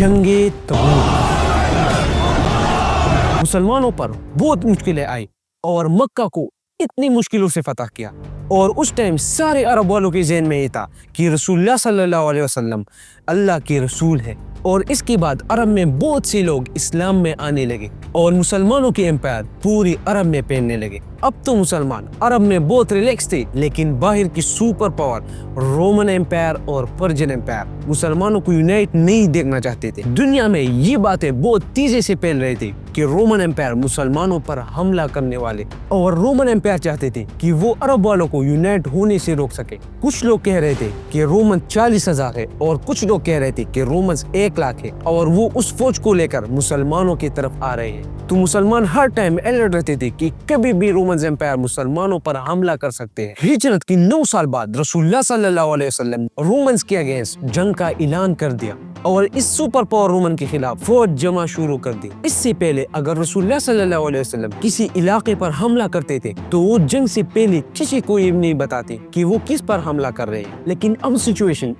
जंगे तबूक। मुसलमानों पर बहुत मुश्किलें आई और मक्का को इतनी मुश्किलों से फतह किया, और उस टाइम सारे अरब वालों के ज़हन में ये था कि रसूलुल्लाह सल्लल्लाहु अलैहि वसल्लम अल्लाह के रसूल है। और इसके बाद अरब में बहुत से लोग इस्लाम में आने लगे और मुसलमानों के एम्पायर पूरी अरब में फैलने लगे। अब तो मुसलमान अरब में बहुत रिलैक्स थे, लेकिन बाहर की सुपर पावर रोमन एम्पायर और पर्शियन एम्पायर मुसलमानों को यूनाइट नहीं देखना चाहते थे। दुनिया में ये बातें बहुत तेजी से फैल रही थी कि रोमन एम्पायर मुसलमानों पर हमला करने वाले, और रोमन एम्पायर चाहते थे कि वो अरब वालों को यूनाइट होने से रोक सके। कुछ लोग कह रहे थे कि रोमन 40,000 है और कुछ लोग कह रहे थे कि रोमन 1 लाख है और वो उस फौज को लेकर मुसलमानों की तरफ आ रहे हैं। तो मुसलमान हर टाइम अलर्ट रहते थे कि कभी भी रोमन एम्पायर मुसलमानों पर हमला कर सकते हैं। हिजरत की 9 साल बाद रसूलुल्लाह सल्लल्लाहु अलैहि वसल्लम रोमन्स के अगेंस्ट जंग का ऐलान कर दिया और इस सुपर पावर रोमन के खिलाफ फौज जमा शुरू कर दी। इससे पहले अगर रसूलुल्लाह सल्लल्लाहु अलैहि वसल्लम किसी इलाके पर हमला करते थे तो वो जंग से पहले किसी को ये नहीं बताते कि वो किस पर हमला कर रहे हैं। लेकिन अब सिचुएशन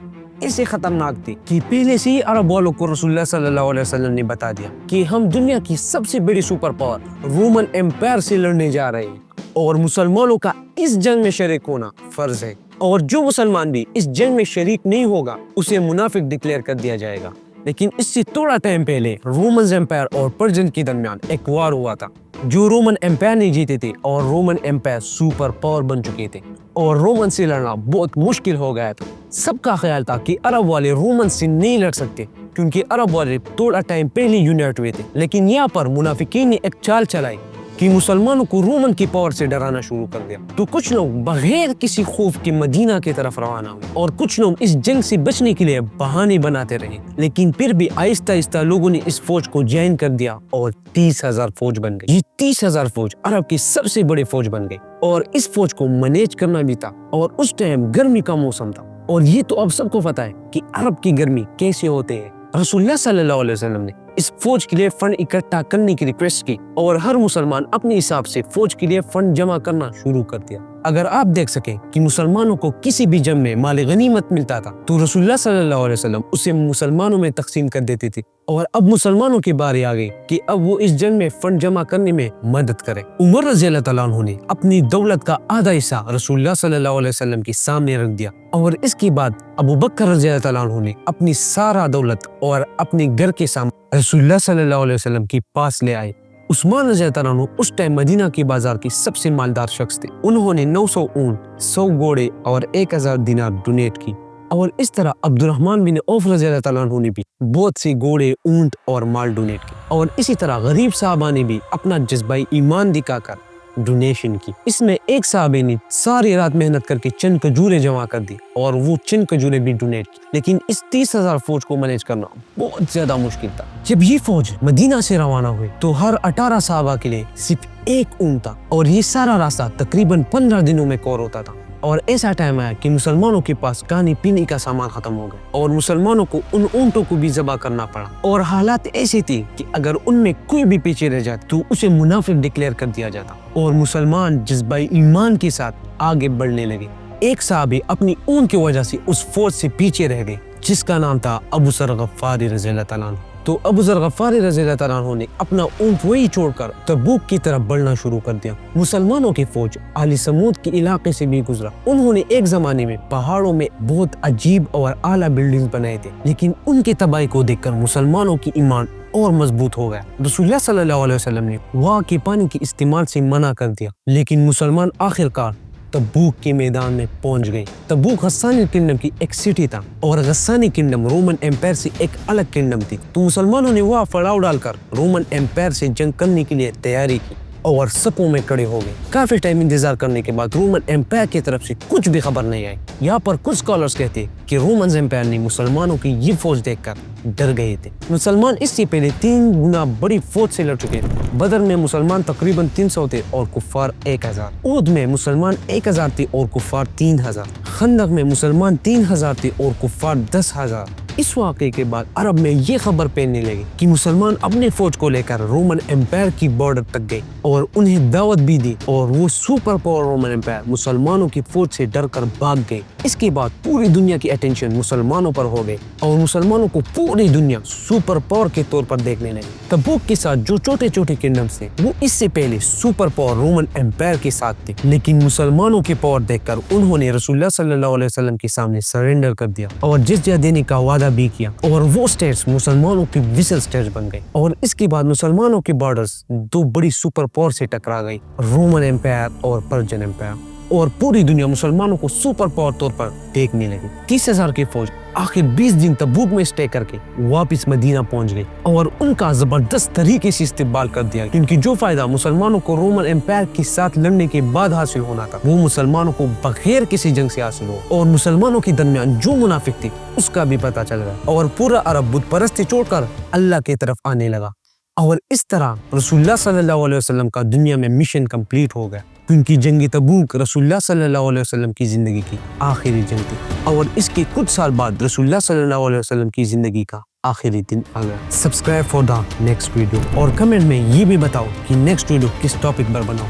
ऐसे खतरनाक थी कि पहले से ही अरब वालों को रसूलुल्लाह सल्लल्लाहु अलैहि वसल्लम ने बता दिया कि हम दुनिया की सबसे बड़ी सुपर पावर रोमन एम्पायर से लड़ने जा रहे हैं और मुसलमानों का इस जंग में शरीक होना फर्ज है, और जो मुसलमान भी इस जंग में शरीक नहीं होगा उसे मुनाफिक डिक्लेयर कर दिया जाएगा। लेकिन इससे थोड़ा टाइम पहले रोमन एम्पायर और पर्शियन के दरमियान एक वार हुआ था जो रोमन एम्पायर ने जीते थे, और रोमन एम्पायर सुपर पावर बन चुके थे और रोमन से लड़ना बहुत मुश्किल हो गया था। सबका ख्याल था कि अरब वाले रोमन से नहीं लड़ सकते क्योंकि अरब वाले थोड़ा टाइम पहले यूनाइट हुए थे। लेकिन यहाँ पर मुनाफिकीन ने एक चाल चलाई कि मुसलमानों को रोमन की पावर से डराना शुरू कर दिया। तो कुछ लोग बगैर किसी खौफ के मदीना की तरफ रवाना हुए और कुछ लोग इस जंग से बचने के लिए बहाने बनाते रहे। लेकिन फिर भी आहिस्ता आहिस्ता लोगों ने इस फौज को ज्वाइन कर दिया और 30,000 फौज बन गई। ये 30,000 फौज अरब की सबसे बड़ी फौज बन गई और इस फौज को मैनेज करना भी था। और उस टाइम गर्मी का मौसम था, और ये तो अब सबको पता है कि अरब की गर्मी कैसे होते है। रसूलुल्लाह सल्लल्लाहु अलैहि वसल्लम ने इस फौज के लिए फंड इकट्ठा करने की रिक्वेस्ट की और हर मुसलमान अपने हिसाब से फौज के लिए फंड जमा करना शुरू कर दिया। अगर आप देख सकें कि मुसलमानों को किसी भी जंग में माल गनीमत मिलता था तो रसूलुल्लाह सल्लल्लाहु अलैहि वसल्लम उसे मुसलमानों में तकसीम कर देते थे। और अब मुसलमानों की बारी आ गई कि अब वो इस जंग में फंड जमा करने में मदद करें। उमर रज़ियल्लाहु तआला अन्हु ने अपनी दौलत का आधा हिस्सा रसूलुल्लाह सल्लल्लाहु अलैहि वसल्लम के सामने रख दिया, और इसके बाद अबू बकर रज़ियल्लाहु तआला अन्हु ने अपनी सारा दौलत और अपने घर के सामने रसूलुल्लाह सल्लल्लाहु अलैहि वसल्लम के पास ले आए। उस्मान रज़ियल्लाहु तआला अन्हु उस टाइम मदीना के बाजार के सबसे मालदार शख्स थे। उन्होंने 900 ऊंट, 100 घोड़े और 1000 दिनार डोनेट की। और इस तरह अब्दुर्रहमान बिन औफ रज़ियल्लाहु तआला अन्हु ने भी बहुत से घोड़े, ऊंट और माल डोनेट की। और इसी तरह गरीब साहबा ने भी अपना जज्बा ईमान दिखाकर डोनेशन की। इसमें एक साहबे ने सारी रात मेहनत करके चंद खजूरें जमा कर दी और वो चंद खजूरें भी डोनेट की। लेकिन इस 30,000 फौज को मैनेज करना बहुत ज्यादा मुश्किल था। जब ये फौज मदीना से रवाना हुई तो हर 18 साहबा के लिए सिर्फ एक ऊंट था, और ये सारा रास्ता तकरीबन 15 दिनों में कवर होता था। और ऐसा टाइम आया कि मुसलमानों के पास खाने पीने का सामान खत्म हो गया और मुसलमानों को उन ऊंटों को भी ज़बह करना पड़ा। और हालात ऐसे थे कि अगर उनमें कोई भी पीछे रह जाए तो उसे मुनाफिक डिक्लेयर कर दिया जाता, और मुसलमान जज्बा ईमान के साथ आगे बढ़ने लगे। एक साहबी अपनी ऊंट की वजह से उस फौज से पीछे रह गए जिसका नाम था अबू ज़र गफ़ारी रज़ियल्लाहु तआला अन्हु। तो अबू ज़र गफ़ारी रज़ियल्लाहु तआला अन्हु ने अपना ऊंट वही छोड़कर तबूक की तरफ बढ़ना शुरू कर दिया। मुसलमानों की फौज आली समूद के इलाके से भी गुजरा। उन्होंने एक जमाने में पहाड़ों में बहुत अजीब और आला बिल्डिंग बनाए थे, लेकिन उनके तबाही को देखकर मुसलमानों की ईमान और मजबूत हो गया। रसूलुल्लाह सल्लल्लाहु अलैहि वसल्लम ने वहाँ के पानी के इस्तेमाल से मना कर दिया, लेकिन मुसलमान आखिरकार तबूक के मैदान में पहुंच गए। तबूक गस्सानी किंगडम की एक सिटी था और गस्सानी किंगडम रोमन एम्पायर से एक अलग किंगडम थी। तो मुसलमानों ने वहाँ पड़ाव डालकर रोमन एम्पायर से जंग करने के लिए तैयारी की और सपों में खड़े हो गए। काफी टाइम इंतजार करने के बाद रोमन एम्पायर की तरफ से कुछ भी खबर नहीं आई। यहाँ पर कुछ स्कॉलर्स कहते कि रोमन एम्पायर ने मुसलमानों की ये फौज देखकर डर गए थे। मुसलमान इससे पहले 3 गुना बड़ी फौज से लड़ चुके थे। बदर में मुसलमान तकरीबन 300 थे और कुफार 1000। उहद में मुसलमान 1000 थे और कुफार 3000। खंदक में मुसलमान 3000 थे और कुफार 10,000। इस वाक़े के बाद अरब में ये खबर फैलने लगी कि मुसलमान अपने फौज को लेकर रोमन एम्पायर की बॉर्डर तक गए और उन्हें दावत भी दी, और वो सुपर पावर रोमन एम्पायर मुसलमानों की फौज से डरकर भाग गए। اس کے بعد پوری دنیا کی اٹینشن مسلمانوں پر ہو گئی اور مسلمانوں کو پوری دنیا سپر پاور کے طور پر دیکھنے لگی۔ تبوک کے ساتھ جو چھوٹے چھوٹے کنگڈمز تھے وہ اس سے پہلے سپر پاور رومن امپائر کے ساتھ تھے، لیکن مسلمانوں کے پاور دیکھ کر انہوں نے رسول اللہ صلی اللہ علیہ وسلم کے سامنے سرنڈر کر دیا اور جزیہ دینے کا وعدہ بھی کیا، اور وہ اسٹیٹس مسلمانوں کی ویسل اسٹیٹس بن گئے۔ اور اس کے بعد مسلمانوں کے بارڈرز دو بڑی سپر پاور سے ٹکرا گئی، رومن امپائر اور پرشین امپائر، اور پوری دنیا مسلمانوں کو سپر پاور طور پر دیکھنے لگی۔ 30,000 کی فوج آخر 20 دن تبوک میں اسٹے کر کے واپس مدینہ پہنچ گئی اور ان کا زبردست طریقے سے استقبال کر دیا، کیونکہ جو فائدہ مسلمانوں کو رومن امپائر کے ساتھ لڑنے کے بعد حاصل ہونا تھا وہ مسلمانوں کو بغیر کسی جنگ سے حاصل ہو، اور مسلمانوں کے درمیان جو منافق تھے اس کا بھی پتہ چل گیا، اور پورا عرب بت پرستی چھوڑ کر اللہ کی طرف آنے لگا۔ اور اس طرح رسول اللہ صلی اللہ علیہ وسلم کا دنیا میں مشن کمپلیٹ ہو گیا، کیونکہ جنگ تبوک رسول اللہ صلی اللہ علیہ وسلم کی زندگی کی آخری جنگ تھی، اور اس کے کچھ سال بعد رسول اللہ صلی اللہ علیہ وسلم کی زندگی کا آخری دن آ گیا۔ Subscribe for the next video, اور کمنٹ میں یہ بھی بتاؤ کہ نیکسٹ ویڈیو کس ٹاپک پر بناؤ۔